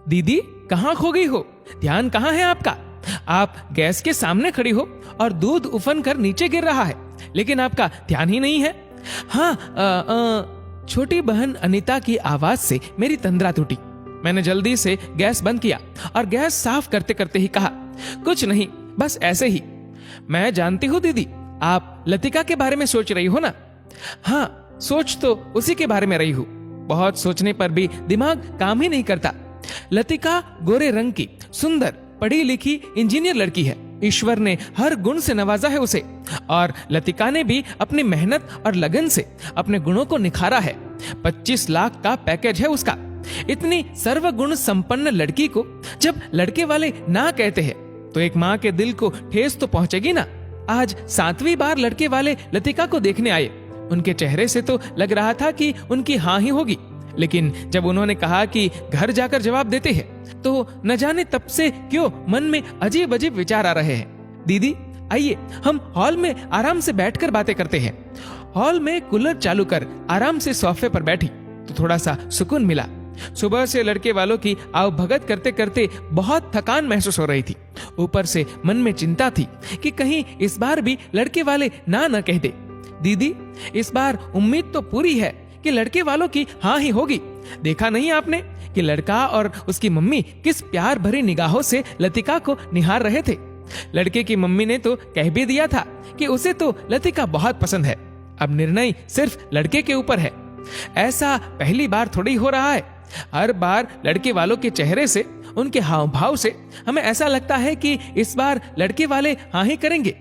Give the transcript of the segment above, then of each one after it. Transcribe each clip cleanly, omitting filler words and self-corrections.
दीदी कहाँ खो गई हो? ध्यान कहाँ है आपका? आप गैस के सामने खड़ी हो और दूध उफन कर नीचे गिर रहा है, लेकिन आपका ध्यान ही नहीं है। हाँ, छोटी बहन अनीता की आवाज से मेरी तंद्रा टूटी। मैंने जल्दी से गैस बंद किया और गैस साफ करते करते ही कहा, कुछ नहीं, बस ऐसे ही। मैं जानती हूँ दीदी, आप लतिका के बारे में सोच रही हो ना? हाँ, सोच तो उसी के बारे में रही हूँ। बहुत सोचने पर भी दिमाग काम ही नहीं करता। लतिका गोरे रंग की, सुंदर, पढ़ी लिखी इंजीनियर लड़की है। ईश्वर ने हर गुण से नवाजा है उसे, और लतिका ने भी अपनी मेहनत और लगन से अपने गुणों को निखारा है। 25 लाख का पैकेज है उसका। इतनी सर्वगुण संपन्न लड़की को जब लड़के वाले ना कहते हैं तो एक माँ के दिल को ठेस तो पहुंचेगी ना। आज 7वीं बार लड़के वाले लतिका को देखने आए। उनके चेहरे से तो लग रहा था कि उनकी हाँ ही होगी, लेकिन जब उन्होंने कहा कि घर जाकर जवाब देते हैं तो न जाने तब से क्यों मन में अजीब अजीब विचार आ रहे हैं। दीदी आइए, हम हॉल में आराम से बैठकर बातें करते हैं। हॉल में कूलर चालू कर आराम से सोफे पर बैठी तो थोड़ा सा सुकून मिला। सुबह से लड़के वालों की आवभगत करते करते बहुत थकान महसूस हो रही थी। ऊपर से मन में चिंता थी कि कहीं इस बार भी लड़के वाले ना न कह दे। दीदी, इस बार उम्मीद तो पूरी है कि लड़के वालों की हाँ ही होगी। देखा नहीं आपने कि लड़का और उसकी मम्मी किस प्यार भरी निगाहों से लतिका को निहार रहे थे। लड़के की मम्मी ने तो कह भी दिया था कि उसे तो लतिका बहुत पसंद है। अब निर्णय सिर्फ लड़के के ऊपर है। ऐसा पहली बार थोड़ी हो रहा है। हर बार लड़के वालों के चेहरे से, उनके हाव भाव से हमें ऐसा लगता है कि इस बार लड़के वाले हाँ ही करेंगे,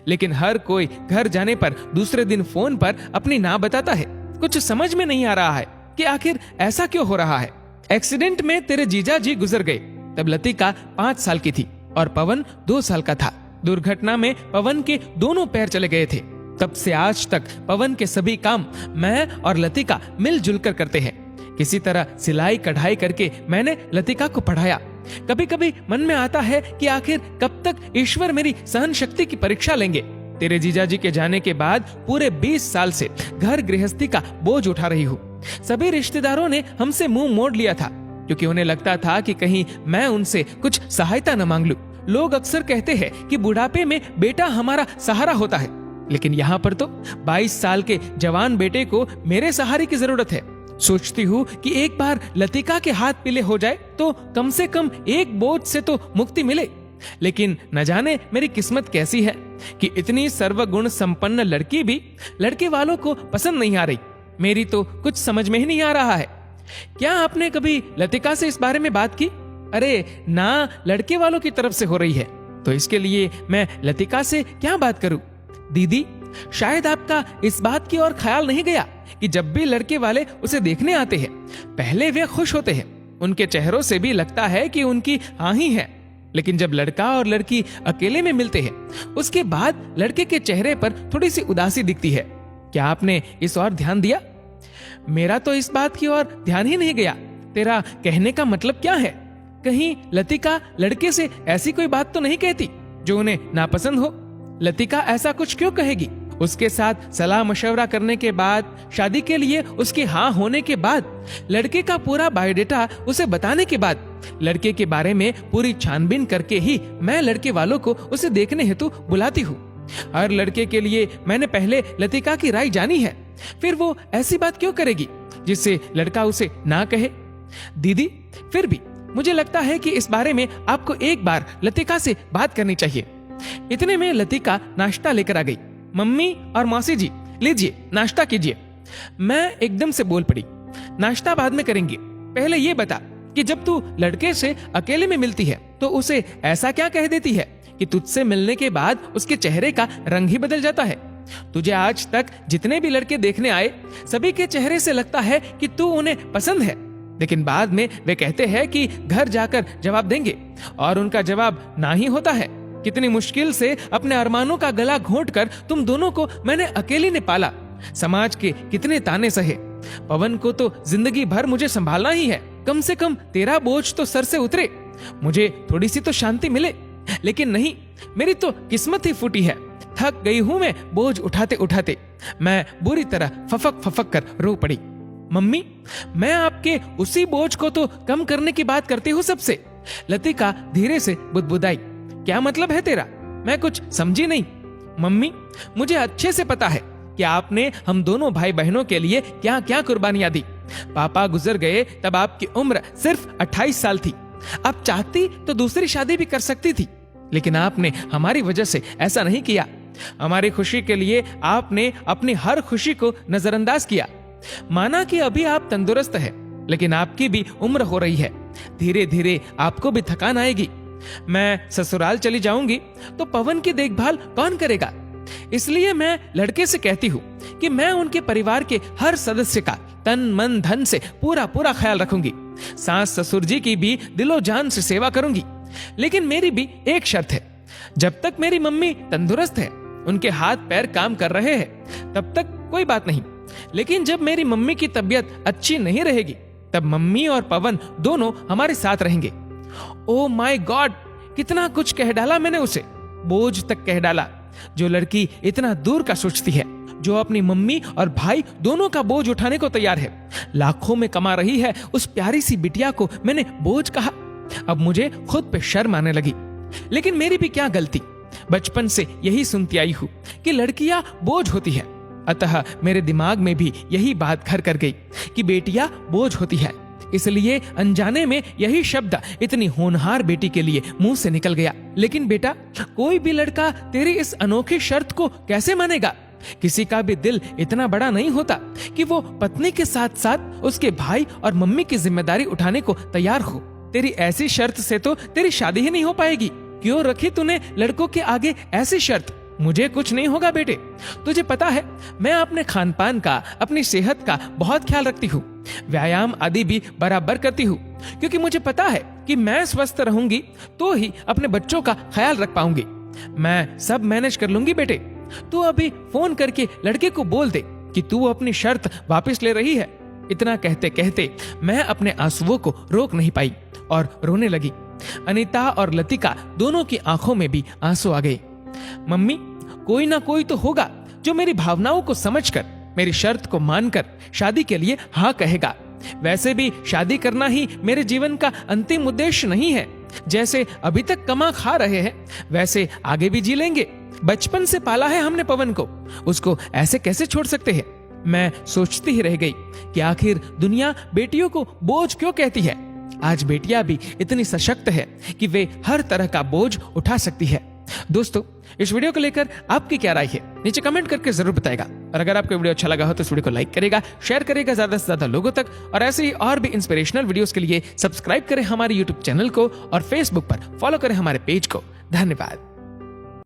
लेकिन हर कोई घर जाने पर दूसरे दिन फोन पर अपनी ना बताता है। कुछ समझ में नहीं आ रहा है कि आखिर ऐसा क्यों हो रहा है। एक्सीडेंट में तेरे जीजा जी गुजर गए तब लतिका 5 साल की थी और पवन 2 साल का था। दुर्घटना में पवन के दोनों पैर चले गए थे। तब से आज तक पवन के सभी काम मैं और लतिका मिलजुल कर करते हैं। किसी तरह सिलाई कढ़ाई करके मैंने लतिका को पढ़ाया। कभी कभी मन में आता है कि आखिर कब तक ईश्वर मेरी सहन शक्ति की परीक्षा लेंगे। तेरे जीजाजी के जाने के बाद पूरे 20 साल से घर गृहस्थी का बोझ उठा रही हूँ। सभी रिश्तेदारों ने हमसे मुंह मोड़ लिया था क्योंकि उन्हें लगता था कि कहीं मैं उनसे कुछ सहायता न मांग लूं। लोग अक्सर कहते हैं कि बुढ़ापे में बेटा हमारा सहारा होता है, लेकिन यहाँ पर तो 22 साल के जवान बेटे को मेरे सहारे की जरूरत है। सोचती हूँ कि एक बार लतिका के हाथ पीले हो जाए तो कम से कम एक बोझ से तो मुक्ति मिले। लेकिन न जाने मेरी किस्मत कैसी है कि इतनी सर्वगुण संपन्न लड़की भी लड़के वालों को पसंद नहीं आ रही। मेरी तो कुछ समझ में ही नहीं आ रहा है। क्या आपने कभी लतिका से इस बारे में बात की? अरे ना, लड़के वालों की तरफ से हो रही है तो इसके लिए मैं लतिका से क्या बात करूं? दीदी, शायद आपका इस बात की ओर ख्याल नहीं गया कि जब भी लड़के वाले उसे देखने आते हैं पहले वे खुश होते हैं। उनके चेहरों से भी लगता है कि उनकी हाँ ही है, लेकिन जब लड़का और लड़की अकेले में मिलते हैं उसके बाद लड़के के चेहरे पर थोड़ी सी उदासी दिखती है। क्या आपने इस ओर ध्यान दिया? मेरा तो इस बात की ओर ध्यान ही नहीं गया। तेरा कहने का मतलब क्या है? कहीं लतिका लड़के से ऐसी कोई बात तो नहीं कहती जो उन्हें नापसंद हो? लतिका ऐसा कुछ क्यों कहेगी? उसके साथ सलाह मशवरा करने के बाद, शादी के लिए उसकी हाँ होने के बाद, लड़के का पूरा बायोडेटा उसे बताने के बाद, लड़के के बारे में पूरी छानबीन करके ही मैं लड़के वालों को उसे देखने हेतु बुलाती हूँ। हर लड़के के लिए मैंने पहले लतिका की राय जानी है, फिर वो ऐसी बात क्यों करेगी जिससे लड़का उसे ना कहे? दीदी, फिर भी मुझे लगता है कि इस बारे में आपको एक बार लतिका से बात करनी चाहिए। इतने में लतिका नाश्ता लेकर आ गई। मम्मी और मौसी जी, लीजिए नाश्ता कीजिए। मैं एकदम से बोल पड़ी, नाश्ता बाद में करेंगे, पहले ये बता कि जब तू लड़के से अकेले में मिलती है तो उसे ऐसा क्या कह देती है कि तुझसे मिलने के बाद उसके चेहरे का रंग ही बदल जाता है? तुझे आज तक जितने भी लड़के देखने आए सभी के चेहरे से लगता है कि तू उन्हें पसंद है, लेकिन बाद में वे कहते हैं कि घर जाकर जवाब देंगे और उनका जवाब ना ही होता है। कितनी मुश्किल से अपने अरमानों का गला घोंटकर तुम दोनों को मैंने अकेली ने पाला। समाज के कितने ताने सहे। पवन को तो जिंदगी भर मुझे संभालना ही है। कम से कम तेरा बोझ तो सर से उतरे, मुझे थोड़ी सी तो शांति मिले। लेकिन नहीं, मेरी तो किस्मत ही फूटी है। थक गई हूं मैं बोझ उठाते उठाते। मैं बुरी तरह फफक फफक कर रो पड़ी। मम्मी, मैं आपके उसी बोझ को तो कम करने की बात करती हूँ सबसे। लतिका धीरे से बुदबुदाई। क्या मतलब है तेरा? मैं कुछ समझी नहीं। मम्मी, मुझे अच्छे से पता है कि आपने हम दोनों भाई बहनों के लिए क्या क्या कुर्बानियां दी। पापा गुजर गए तब आपकी उम्र सिर्फ 28 साल थी। आप चाहती तो दूसरी शादी भी कर सकती थी, लेकिन आपने हमारी वजह से ऐसा नहीं किया। हमारी खुशी के लिए आपने अपनी हर खुशी को नजरअंदाज किया। माना कि अभी आप तंदुरुस्त हैं, लेकिन आपकी भी उम्र हो रही है। धीरे धीरे आपको भी थकान आएगी। मैं ससुराल चली जाऊंगी तो पवन की देखभाल कौन करेगा? इसलिए मैं लड़के से कहती हूँ कि मैं उनके परिवार के हर सदस्य का तन मन धन से पूरा पूरा ख्याल रखूंगी। सास ससुर जी की भी दिलो जान से सेवा करूंगी। लेकिन मेरी भी एक शर्त है, जब तक मेरी मम्मी तंदुरुस्त है, उनके हाथ पैर काम कर रहे हैं, तब तक कोई बात नहीं। लेकिन जब मेरी मम्मी की तबीयत अच्छी नहीं रहेगी, तब मम्मी और पवन दोनों हमारे साथ रहेंगे। ओ माय गॉड, कितना कुछ कह डाला मैंने उसे। बोझ तक कह डाला। जो लड़की इतना दूर का सोचती है, जो अपनी मम्मी और भाई दोनों का बोझ उठाने को तैयार है, लाखों में कमा रही है, उस प्यारी सी बिटिया को मैंने बोझ कहा। अब मुझे खुद पे शर्म आने लगी। लेकिन मेरी भी क्या गलती? बचपन से यही सुनती आई हूं कि लड़कियां बोझ होती है। अतः मेरे दिमाग में भी यही बात घर कर गई कि बेटियां बोझ होती है। इसलिए अनजाने में यही शब्द इतनी होनहार बेटी के लिए मुंह से निकल गया। लेकिन बेटा, कोई भी लड़का तेरी इस अनोखी शर्त को कैसे मानेगा? किसी का भी दिल इतना बड़ा नहीं होता कि वो पत्नी के साथ साथ उसके भाई और मम्मी की जिम्मेदारी उठाने को तैयार हो। तेरी ऐसी शर्त से तो तेरी शादी ही नहीं हो पाएगी। क्यों रखी तूने लड़कों के आगे ऐसी शर्त? मुझे कुछ नहीं होगा बेटे। तुझे पता है, मैं अपने खान पान का, अपनी सेहत का बहुत ख्याल रखती हूँ। व्यायाम आदि भी बराबर करती हूँ, क्योंकि मुझे पता है कि मैं स्वस्थ रहूंगी तो ही अपने बच्चों का ख्याल रख पाऊंगी। मैं सब मैनेज कर लूंगी बेटे। तू अभी फोन करके लड़के को बोल दे कि तू अपनी शर्त वापस ले रही है। इतना कहते कहते मैं अपने आंसुओं को रोक नहीं पाई और रोने लगी। अनीता और लतिका दोनों की आंखों में भी आंसू आ गए। मम्मी, कोई ना कोई तो होगा जो मेरी भावनाओं को समझकर, मेरी शर्त को मानकर शादी के लिए हाँ कहेगा। वैसे भी शादी करना ही मेरे जीवन का अंतिम उद्देश्य नहीं है। जैसे अभी तक कमा खा रहे हैं, वैसे आगे भी जी लेंगे। बचपन से पाला है हमने पवन को, उसको ऐसे कैसे छोड़ सकते हैं? मैं सोचती ही रह गई कि आखिर दुनिया बेटियों को बोझ क्यों कहती है। आज बेटियां भी इतनी सशक्त है कि वे हर तरह का बोझ उठा सकती है। दोस्तों, इस वीडियो को लेकर आपकी क्या राय है, नीचे कमेंट करके जरूर बताएगा। और अगर आपको वीडियो अच्छा लगा हो तो इस वीडियो को लाइक करेगा, शेयर करेगा ज्यादा से ज्यादा लोगों तक। और ऐसे ही और भी इंस्पिरेशनल वीडियोस के लिए सब्सक्राइब करें हमारे यूट्यूब चैनल को और फेसबुक पर फॉलो करें हमारे पेज को। धन्यवाद।